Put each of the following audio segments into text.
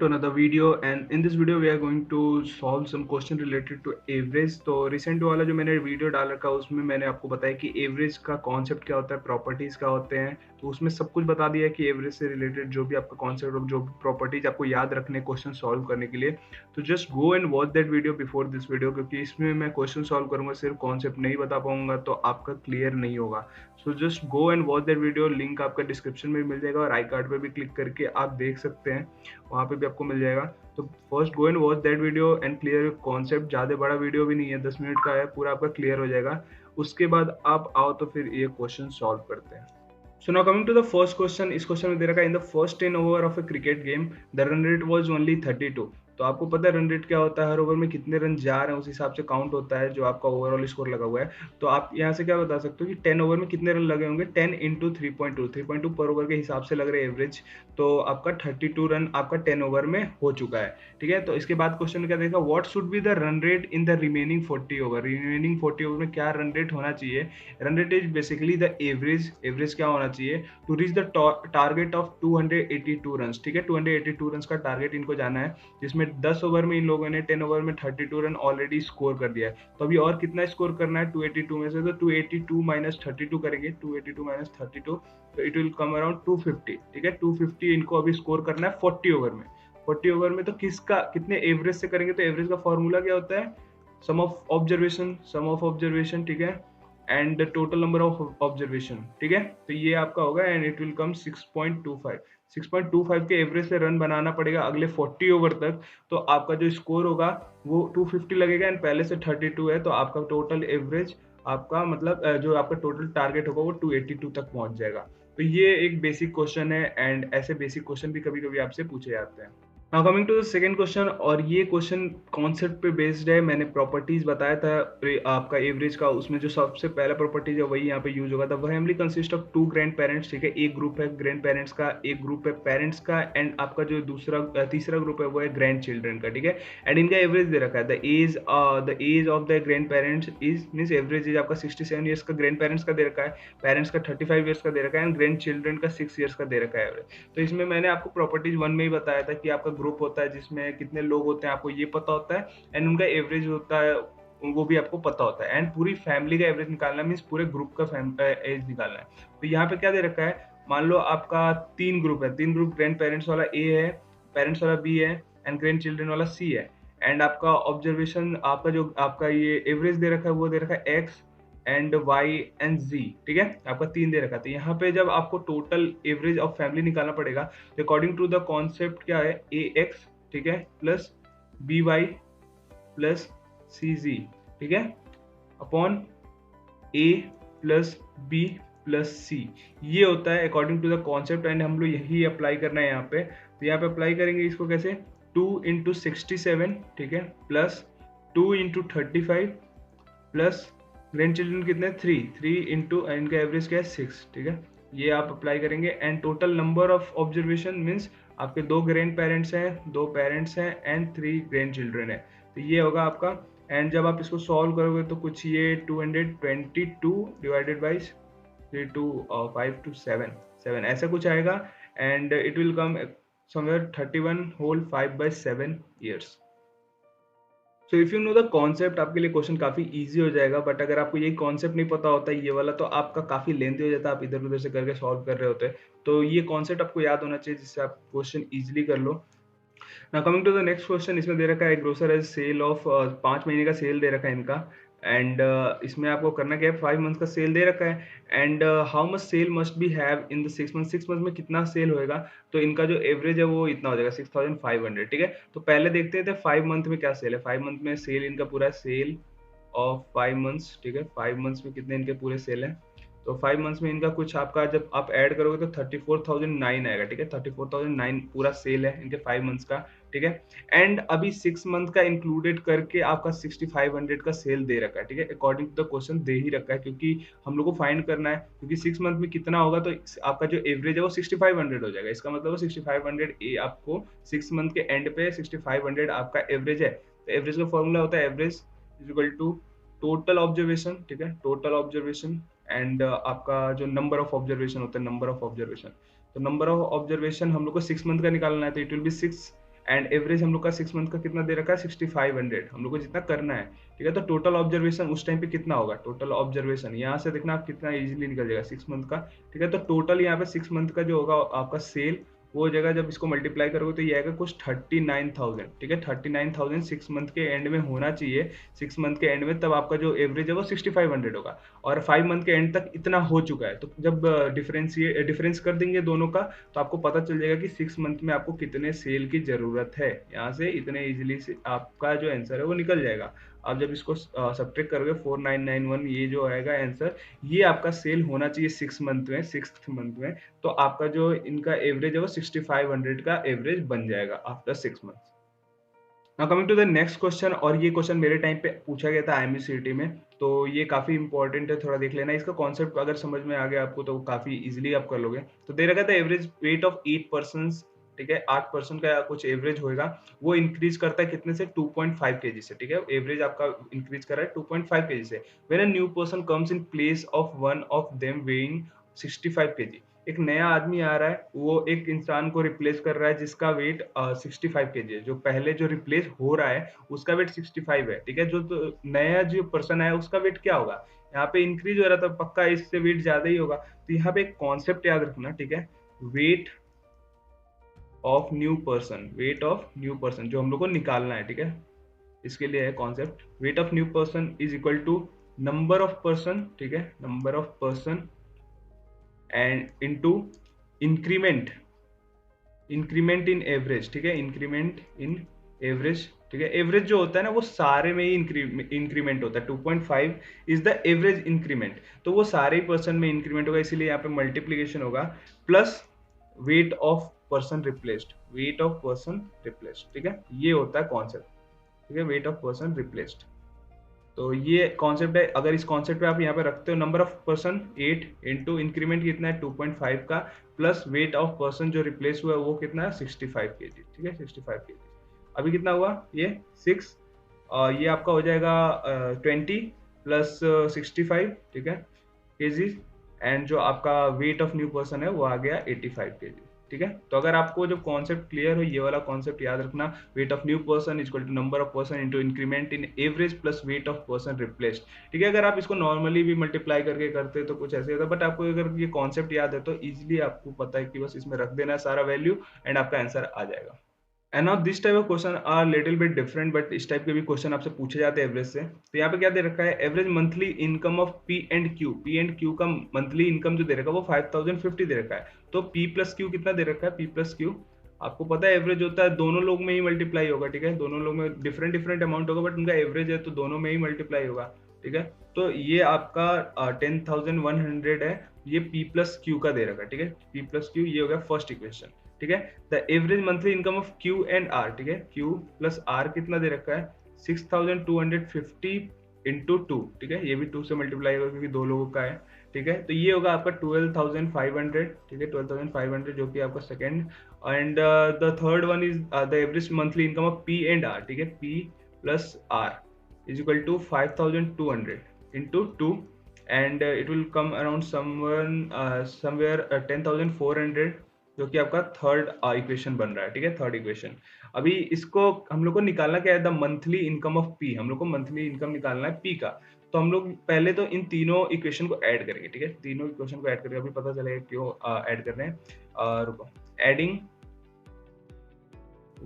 to another video, and in this video we are going to solve some question related to average। तो recent वाला जो मैंने video डाल रखा है उसमें मैंने आपको बताया कि एवरेज का कॉन्सेप्ट क्या होता है, प्रॉपर्टीज क्या होते हैं। तो उसमें सब कुछ बता दिया है कि एवरेज से रिलेटेड जो भी आपका कॉन्सेप्ट और जो भी प्रॉपर्टीज आपको याद रखने क्वेश्चन सॉल्व करने के लिए, तो just go and watch that video before this video, क्योंकि इसमें मैं क्वेश्चन सॉल्व करूंगा, सिर्फ कॉन्सेप्ट नहीं बता पाऊंगा तो आपका क्लियर नहीं होगा। So just go and watch that video, link आपका डिस्क्रिप्शन में मिल जाएगा और आई कार्ड पे भी क्लिक करके आप देख सकते हैं, वहाँ पे भी आपको मिल जाएगा। तो first go and watch that video and clear concept. ज़्यादा बड़ा वीडियो भी नहीं है, 10 मिनट का है, पूरा आपका क्लियर हो जाएगा। उसके बाद आप आओ तो फिर ये क्वेश्चन सॉल्व करते हैं। So now coming to the first question, इस क्वेश्चन में दे रखा है in the first 10 over of A cricket game the run rate was only 32। तो आपको पता है रन रेट क्या होता है, हर ओवर में कितने रन जा रहे हैं उस हिसाब से काउंट होता है जो आपका ओवरऑल स्कोर लगा हुआ है। तो आप यहाँ से क्या बता सकते हो कि 10 ओवर में कितने रन लगे होंगे, 10 इंटू 3.2 पर ओवर के हिसाब से लग रहे एवरेज। तो आपका 32 रन आपका 10 ओवर में हो चुका है। ठीक है, तो इसके बाद क्वेश्चन क्या देगा, what should be the run rate in the remaining 40 over. Remaining 40 over में क्या रन रेट होना चाहिए। Run rate is basically the average. Average क्या होना चाहिए to reach the target of 282 run. ठीक है, 282 रन का टारगेट इनको जाना है, जिसमें 10 ओवर में इन लोगों ने 10 ओवर में 32 रन ऑलरेडी स्कोर कर दिया है। तो अभी और कितना स्कोर करना है 282 में से, तो 282 माइनस 32 करेंगे, 282 माइनस 32, तो इट विल कम अराउंड 250। ठीक है, 250 इनको अभी स्कोर करना है 40 ओवर में। 40 ओवर में तो किसका कितने एवरेज से करेंगे, तो एवरेज का फॉर्मूला क्या होता है, सम ऑफ ऑब्जर्वेशन। ठीक है, and total number of observation. ठीक है, तो ये आपका होगा एंड इट विल कम 6.25। 6.25 के एवरेज से रन बनाना पड़ेगा अगले 40 ओवर तक। तो आपका जो स्कोर होगा वो 250 लगेगा एंड पहले से 32 है, तो आपका टोटल एवरेज आपका मतलब जो आपका टोटल टारगेट होगा वो 282 तक पहुंच जाएगा। तो ये एक बेसिक क्वेश्चन है एंड ऐसे बेसिक क्वेश्चन भी कभी कभी आपसे पूछे जाते हैं। Now coming to the second question, और ये क्वेश्चन कॉन्सेप्ट पे बेस्ड है। मैंने प्रॉपर्टीज बताया था आपका एवरेज का, उसमें जो सबसे पहला प्रॉपर्टीज है वही यहाँ पे यूज होगा। The family consist of 2 grand parents. ठीक है, एक ग्रुप है ग्रैंड पेरेंट्स का, एक ग्रुप है पेरेंट्स का, एंड आपका जो तीसरा ग्रुप है वो है ग्रैंड चिल्ड्रन का। ठीक है, एंड इनका एवरेज दे रखा है। The age of the grandparents is means average age आपका 67 ईयर्स का ग्रैंड पेरेंट्स का दे रखा है, पेरेंट्स का 35 ईयर्स का दे रखा है, एंड ग्रैंड चिल्ड्रन का 6 ईयर्स का दे रखा है एवरेज। तो इसमें मैंने आपको प्रॉपर्टीज 1 में ही बताया था कि आपका ग्रुप होता है जिसमें कितने लोग होते हैं आपको ये पता होता है, एंड उनका एवरेज होता है वो भी आपको पता होता है, एंड पूरी फैमिली का एवरेज निकालना मीन्स पूरे ग्रुप का एज निकालना है। तो यहाँ पे क्या दे रखा है, मान लो आपका 3 ग्रुप है, 3 ग्रुप ग्रैंड पेरेंट्स वाला ए है, पेरेंट्स वाला बी है, एंड ग्रैंड चिल्ड्रन वाला सी है। एंड आपका ऑब्जर्वेशन आपका जो आपका ये एवरेज दे रखा है वो दे रखा है एक्स एंड वाई एंड जी। ठीक है, आपका 3 दे रखा था। यहाँ पे जब आपको टोटल एवरेज ऑफ फैमिली निकालना पड़ेगा, तो अकॉर्डिंग टू द कॉन्सेप्ट क्या है, ए एक्स, ठीक है, plus B Y plus C जी। ठीक है, upon A plus B plus C, ये होता है according to the concept, and हम लोग यही अप्लाई करना है यहाँ पे। तो यहाँ पे अप्लाई करेंगे इसको कैसे, 2 इंटू 67, ठीक है, plus 2 into 35 plus grand children कितने 3 इंटू इनका एवरेज क्या है 6। ठीक है, ये आप अप्लाई करेंगे and total number of observation means आपके 2 ग्रैंड पेरेंट्स हैं, 2 पेरेंट्स हैं एंड 3 ग्रैंड चिल्ड्रन है। तो ये होगा आपका, एंड जब आप इसको सॉल्व करोगे तो कुछ ये 222 डिवाइडेड बाई 3 टू 5 टू 7 ऐसा कुछ आएगा, and it will come somewhere 31 whole 5/7 years. So if you know the concept, आपके लिए क्वेश्चन काफी इजी हो जाएगा। बट अगर आपको यही कॉन्सेप्ट नहीं पता होता ये वाला, तो आपका काफी लेंथी हो जाता है, आप इधर उधर से करके सॉल्व कर रहे होते हैं। तो ये कॉन्सेप्ट आपको याद होना चाहिए जिससे आप क्वेश्चन इजीली कर लो। Now coming to the next question, इसमें दे रखा है ग्रोसर एज सेल ऑफ 5 महीने का सेल दे रखा है इनका, एंड इसमें आपको करना क्या है, 5 मंथ का सेल दे रखा है, and how much sale must be have in the 6 month. 6 month में कितना सेल होएगा, तो इनका जो एवरेज है वो इतना हो जाएगा 6500। ठीक है, तो पहले देखते थे 5 मंथ में क्या सेल है। 5 मंथ में सेल इनका पूरा सेल ऑफ 5 मंथ्स। ठीक है, 5 मंथ्स में कितने इनके पूरे सेल हैं, तो 5 मंथ्स में इनका कुछ आपका जब आप ऐड करोगे तो 34,009 आएगा। ठीक है, 34,009 पूरा सेल है इनके 5 मंथ्स का। ठीक है, एंड अभी 6 मंथ का इंक्लूडेड करके आपका 6500 का सेल दे रखा है। ठीक है, अकॉर्डिंग टू द क्वेश्चन दे ही रखा है, क्योंकि हम लोग को फाइंड करना है, क्योंकि 6 मंथ में कितना होगा तो आपका जो एवरेज है वो 6500 हो जाएगा। इसका मतलब वो 6500 ए आपको 6 मंथ के एंड पे 6500 आपका एवरेज है। तो एवरेज का फॉर्मूला होता है average is equal to total observation. ठीक है, टोटल ऑब्जर्वेशन एंड आपका जो नंबर ऑफ ऑब्जर्वेशन होता है, नंबर ऑफ ऑब्जर्वेशन। तो नंबर ऑफ ऑब्जर्वेशन हम लोग को 6 मंथ का निकालना है, तो it will be 6 and average हम लोग का 6 मंथ का कितना दे रखा है 6500, हम लोग को जितना करना है, ठीक है। तो टोटल ऑब्जर्वेशन उस टाइम पे कितना होगा, टोटल ऑब्जर्वेशन यहाँ से देखना आप कितना इजीली निकल जाएगा 6 मंथ का, ठीक है। तो टोटल यहाँ पे 6 मंथ का जो होगा आपका सेल, वो जगह जब इसको मल्टीप्लाई करोगे तो ये आएगा कुछ 39,000, ठीक है। 39,000 6 मंथ के एंड में होना चाहिए, 6 मंथ के एंड में, तब आपका जो एवरेज है वो 6500 होगा, और 5 मंथ के एंड तक इतना हो चुका है। तो जब डिफरेंस कर देंगे दोनों का, तो आपको पता चल जाएगा कि 6 मंथ में आपको कितने सेल की जरूरत है। यहाँ से इतने इजिली से आपका जो आंसर है वो निकल जाएगा। आप जब इसको सब्ट्रैक्ट करोगे 4991, ये जो आएगा आंसर, ये आपका सेल होना चाहिए 6 मंथ में, 6th मंथ में। तो आपका जो इनका एवरेज है वो 6500 का एवरेज बन जाएगा after 6 month. Now coming to the next question, और ये क्वेश्चन मेरे टाइम पे पूछा गया था IMCT में, तो ये काफी इंपॉर्टेंट है, थोड़ा देख लेना। इसका कॉन्सेप्ट अगर समझ में आ गया आपको तो काफी इजीली आप कर लोगे। तो दे रखा था एवरेज वेट ऑफ 8 पर्सन, ठीक है, 8% का कुछ एवरेज होएगा, वो इंक्रीज करता है कितने से 2.5 kg से, ठीक है। एवरेज आपका इंक्रीज कर रहा है 2.5 kg से। When a new person comes in place of one of them weighing 65 kg, एक नया आदमी आ रहा है, वो एक इंसान को रिप्लेस कर रहा है जिसका वेट 65 kg है। जो पहले जो रिप्लेस हो रहा है उसका वेट 65 है, ठीक है। जो तो नया जो पर्सन है उसका वेट क्या होगा, यहाँ पे इंक्रीज हो रहा था, पक्का इससे वेट ज्यादा ही होगा। तो यहाँ पे एक कॉन्सेप्ट याद रखना, ठीक है, wait of new person, wait of new person जो हम लोग को निकालना है, ठीक है। इसके लिए है concept, weight of new person is equal to number of person, ठीक है, number of person and into increment, increment in average, ठीक है, इंक्रीमेंट इन एवरेज, ठीक है। एवरेज जो होता है ना वो सारे में ही इंक्रीमेंट होता है, 2.5 इज द एवरेज इंक्रीमेंट, तो वो सारे ही पर्सन में इंक्रीमेंट होगा, इसीलिए यहाँ पे मल्टीप्लीकेशन होगा, plus weight of person replaced, wait of person replaced, ठीक है। ये होता है कॉन्सेप्ट, ठीक है, वेट ऑफ पर्सन रिप्लेस्ड। तो ये कॉन्सेप्ट है। अगर इस कॉन्सेप्ट पे आप यहाँ पे रखते हो number of person 8 into increment कितना है 2.5 का, प्लस वेट ऑफ पर्सन जो रिप्लेस हुआ है वो कितना है 65 kg, ठीक है, 65 kg। अभी कितना हुआ ये 6, ये आपका हो जाएगा 20 प्लस 65, ठीक है, केजीज, एंड जो आपका वेट ऑफ न्यू पर्सन है वो आ गया 85 kg, ठीक है। तो अगर आपको जो कॉन्सेप्ट क्लियर हो, ये वाला कॉन्सेप्ट याद रखना, weight of new person is equal to number of person into increment in average plus weight of person replaced, ठीक है। अगर आप इसको नॉर्मली भी मल्टीप्लाई करके करते तो कुछ ऐसे होता, बट आपको अगर ये कॉन्सेप्ट याद है तो इजिली आपको पता है कि बस इसमें रख देना सारा वैल्यू एंड आपका आंसर आ जाएगा। And now this type of question are little bit different, but इस टाइप के भी क्वेश्चन आपसे पूछे जाते हैं एवरेज से। तो यहाँ पे क्या दे रखा है, average monthly income of P and Q का मंथली इनकम जो दे रखा है वो 5050 दे रखा है। तो पी प्लस क्यू कितना दे रखा है, पी प्लस क्यू आपको पता है एवरेज होता है दोनों लोग में ही मल्टीप्लाई होगा, ठीक है, दोनों लोग में डिफरेंट डिफरेंट अमाउंट होगा, बट उनका एवरेज है तो दोनों में ही मल्टीप्लाई होगा, ठीक है। तो ये आपका 10,100 है, ये पी प्लस क्यू का दे रखा है, ठीक है, पी प्लस क्यू, ये हो गया फर्स्ट इक्वेशन, ठीक है। The average monthly income of Q and R, ठीक है, क्यू प्लस आर कितना दे रखा है 6250 इंटू 2, ठीक है, ये भी 2 से मल्टीप्लाई होगा क्योंकि दो लोगों का है, ठीक है। तो ये होगा आपका 12,500, ठीक है, 12,500 जो कि आपका second, and the third one is the average monthly income of P and R, ठीक है, P plus R is equal to 5200 into 2, and it will come around somewhere 10,400, जो कि आपका थर्ड इक्वेशन बन रहा है, ठीक है, थर्ड इक्वेशन। अभी इसको हम लोग को निकालना क्या है, the monthly income of P, हम लोग को मंथली इनकम निकालना है पी का। तो हम लोग पहले तो इन तीनों इक्वेशन को ऐड करेंगे, ठीक है, तीनों इक्वेशन को ऐड करेंगे, अभी पता चलेगा क्यों ऐड कर रहे हैं। रुको, एडिंग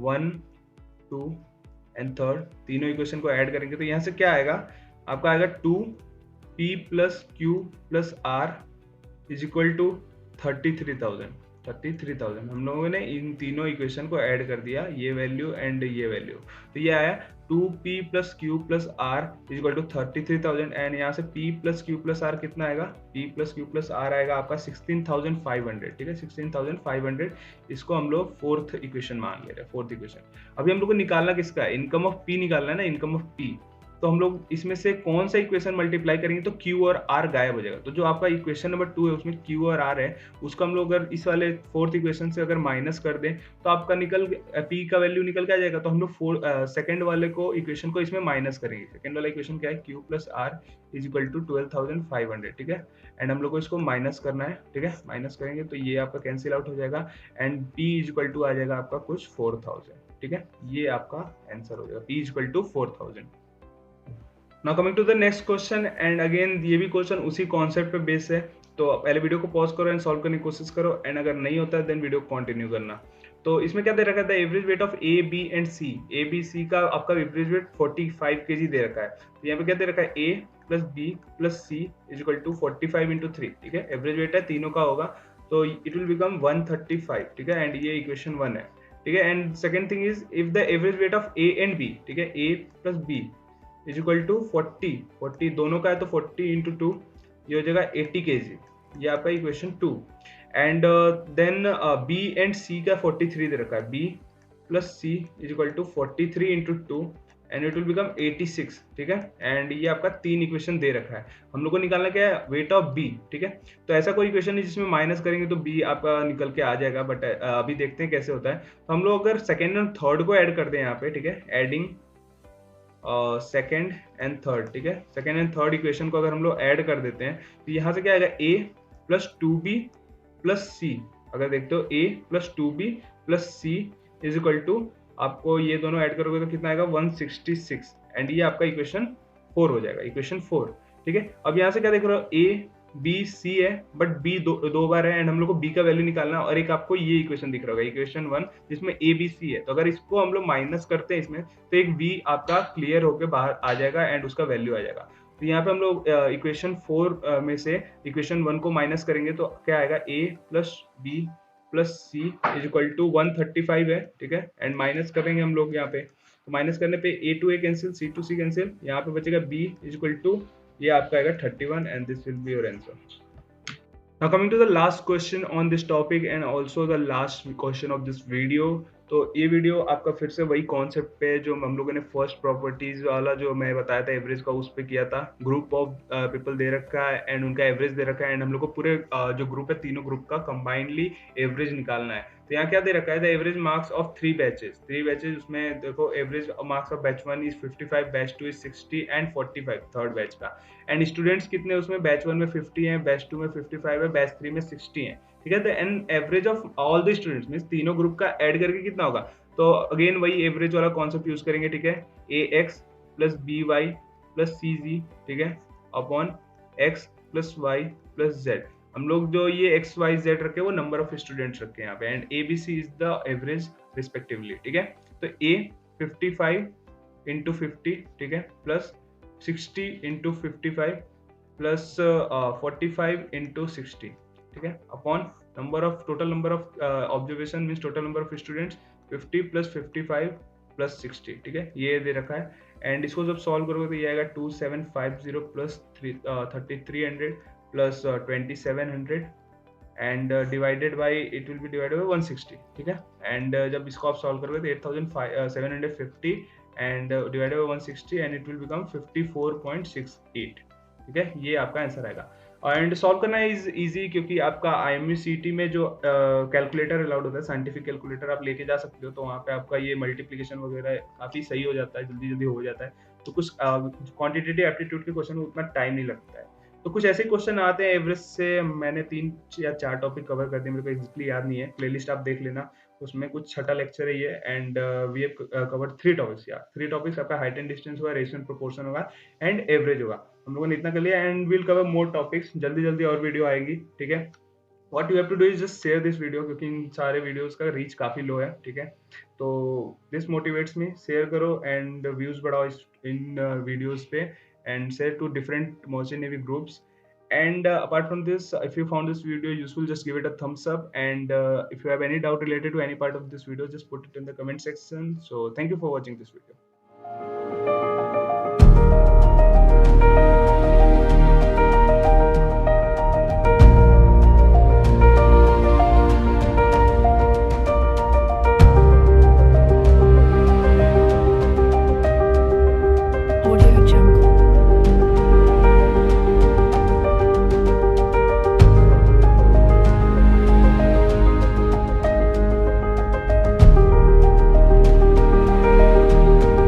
1 2 एंड थर्ड, तीनों इक्वेशन को ऐड करेंगे तो यहाँ से क्या आएगा, आपका आएगा 2 P plus Q plus R is equal to 33,000। हम लोगों ने इन तीनों इक्वेशन को ऐड कर दिया, ये वैल्यू एंड ये वैल्यू, तो ये आया 2p plus Q plus R is equal to 33,000, and यहाँ से p plus Q plus R कितना आएगा, p plus Q plus R आएगा आपका 16,500, ठीक है, 16,500। इसको हम लोग फोर्थ इक्वेशन मान ले रहे हैं, फोर्थ इक्वेशन। अभी हम लोग को निकालना किसका है, इनकम ऑफ p निकालना है ना, इनकम ऑफ p। तो हम लोग इसमें से कौन सा इक्वेशन मल्टीप्लाई करेंगे तो Q और R गायब हो जाएगा। तो जो आपका इक्वेशन नंबर 2 है उसमें Q और R है, उसको हम लोग अगर इस वाले फोर्थ इक्वेशन से अगर माइनस कर दें तो आपका P का वैल्यू निकल के आ जाएगा। तो हम लोग सेकंड वाले को इक्वेशन को इसमें माइनस करेंगे। सेकंड वाला इक्वेशन क्या है, Q plus R is equal to 12,500, ठीक है, एंड हम लोग को इसको माइनस करना है, ठीक है, माइनस करेंगे तो ये आपका कैंसिल आउट हो जाएगा, and P is equal to आ जाएगा आपका कुछ 4,000, ठीक है, ये आपका आंसर हो जाएगा, p equal to 4000। Now coming to the next question, and again ये भी क्वेश्चन उसी कॉन्सेप्ट पे बेस है, तो पहले वीडियो को पॉज करो एंड सॉल्व करने की कोशिश करो, एंड अगर नहीं होता है देन वीडियो को कंटिन्यू करना। तो इसमें क्या दे रखा था, average weight of A B and C, A B C का आपका एवरेज वेट 45 kg दे रखा है। तो यहाँ पे क्या दे रखा है, A plus B plus C is equal to 45 into 3, ठीक है, एवरेज वेट है तीनों का होगा, तो इट विल बिकम 135, ठीक है, एंड ये इक्वेशन 1 है, ठीक है। And second thing is if the average weight of A and B, ठीक है, A plus B is equal to 40 दोनों का है, तो 40 इंटू 2 ये हो जाएगा 80 kg, ये आपका equation 2। And then B and C का 43 दे रखा है, B plus C is equal to 43 into 2 and it will become 86, ठीक है। एंड ये आपका 3 इक्वेशन दे रखा है, हम लोग को निकालना क्या है, वेट ऑफ बी, ठीक है। तो ऐसा कोई इक्वेशन नहीं जिसमें माइनस करेंगे तो बी आपका निकल के आ जाएगा, बट अभी देखते हैं कैसे होता है। तो हम लोग अगर सेकेंड और थर्ड को ऐड करते हैं यहाँ पे, ठीक है, एडिंग सेकेंड एंड थर्ड, ठीक है, सेकेंड एंड थर्ड इक्वेशन को अगर हम लोग ऐड कर देते हैं तो यहाँ से क्या आएगा, ए प्लस 2b प्लस सी, अगर देखते हो a plus 2b plus C is equal to, आपको ये दोनों ऐड करोगे तो कितना आएगा 166, एंड ये आपका इक्वेशन 4 हो जाएगा, इक्वेशन 4, ठीक है। अब यहाँ से क्या देख रहे हो, a b c है, बट b दो बार है, एंड हम लोग को b का वैल्यू निकालना है, और एक आपको ये इक्वेशन दिख रहा होगा, इक्वेशन 1 जिसमें a b c है, तो अगर इसको हम लोग माइनस करते हैं इसमें, तो एक v आपका क्लियर होकर बाहर आ जाएगा एंड उसका वैल्यू आ जाएगा। तो यहाँ पे हम लोग इक्वेशन 4 में से इक्वेशन 1 को माइनस करेंगे तो क्या आएगा, a plus B plus C is equal to 135 है, ठीक है, एंड माइनस करेंगे हम लोग यहाँ पे, तो माइनस करने पे a to a cancel, c to c cancel, यहाँ पे बचेगा b इज इक्वल टू, ये आपका आएगा 31, and this will be your answer. Now coming to the last question on this topic and also the last question of this video, तो ये video आपका फिर से वही कॉन्सेप्ट पे जो हम लोगों ने फर्स्ट प्रॉपर्टीज वाला जो मैं बताया था एवरेज का, उस पे किया था। ग्रुप ऑफ पीपल दे रखा है एंड उनका एवरेज दे रखा है, एंड हम लोग को पूरे जो ग्रुप है तीनों ग्रुप का कंबाइंडली एवरेज निकालना है। तो यहाँ क्या दे रखा है, the average marks of 3 batches, उसमें देखो average marks of batch 1 is 55, batch 2 is 60 and 45 third batch का, एंड स्टूडेंट्स कितने उसमें, बैच 1 में 50 है, बैच 2 में 55 है, बैच 3 में 60 है, ठीक है। तो and average of all the students means तीनों ग्रुप का ऐड करके कितना होगा, तो अगेन वही एवरेज वाला कॉन्सेप्ट यूज करेंगे, ठीक है, A X plus B Y plus C जी, ठीक है, upon X plus Y plus Z. हम लोग जो ये एक्स वाई जेड रखे वो नंबर ऑफ स्टूडेंट्स रखे यहाँ पे, and A B C is the average respectively, ठीक है। तो ए 55 इंटू 50, ठीक है, प्लस 60 इंटू 55 प्लस 45 इंटू 60, ठीक है, upon total number of observation means total number of students 50 plus 55 plus 60, ठीक है, ये दे रखा है। एंड इसको जब सॉल्व करोगे तो ये आएगा 2750 plus 3300 plus 2700 and divided by, it will be divided by 160, ठीक है। एंड जब इसको आप सॉल्व करोगे तो 8750 and divided by 160 and it will become 54.68, ठीक है, ये आपका आंसर आएगा। एंड सॉल्व करना इज इजी, क्योंकि आपका IMUCT में जो कैलकुलेटर अलाउड होता है, साइंटिफिक कैलकुलेटर आप लेके जा सकते हो, तो वहाँ पे आपका ये मल्टीप्लिकेशन वगैरह काफ़ी सही हो जाता है, जल्दी जल्दी हो जाता है। तो कुछ क्वांटिटेटिव एप्टीट्यूड के क्वेश्चन में उतना टाइम नहीं लगता है। तो कुछ ऐसे क्वेश्चन आते हैं एवरेज से, मैंने 3 या 4 टॉपिक कवर कर दिए, मेरे को एग्जैक्टली याद नहीं है, प्लेलिस्ट आप देख लेना, उसमें कुछ छठा लेक्चर है ये, and we have covered 3 topics, या 3 टॉपिक्स आपका हाइट एंड डिस्टेंस होगा, रेशियो एंड प्रोपोर्शन होगा, एंड एवरेज होगा। हम लोगों ने इतना कर लिया, and will cover more topics, जल्दी जल्दी और वीडियो आएगी, ठीक है। What you have to do is just share this video, क्योंकि इन सारे वीडियोस का रीच काफी लो है, ठीक है। तो दिस मोटिवेट्स मी, शेयर करो एंड व्यूज बढ़ाओ इन वीडियोस पे, and share to different merchant navy groups. And apart from this, if you found this video useful, just give it a thumbs up, and if you have any doubt related to any part of this video, just put it in the comment section. So thank you for watching this video.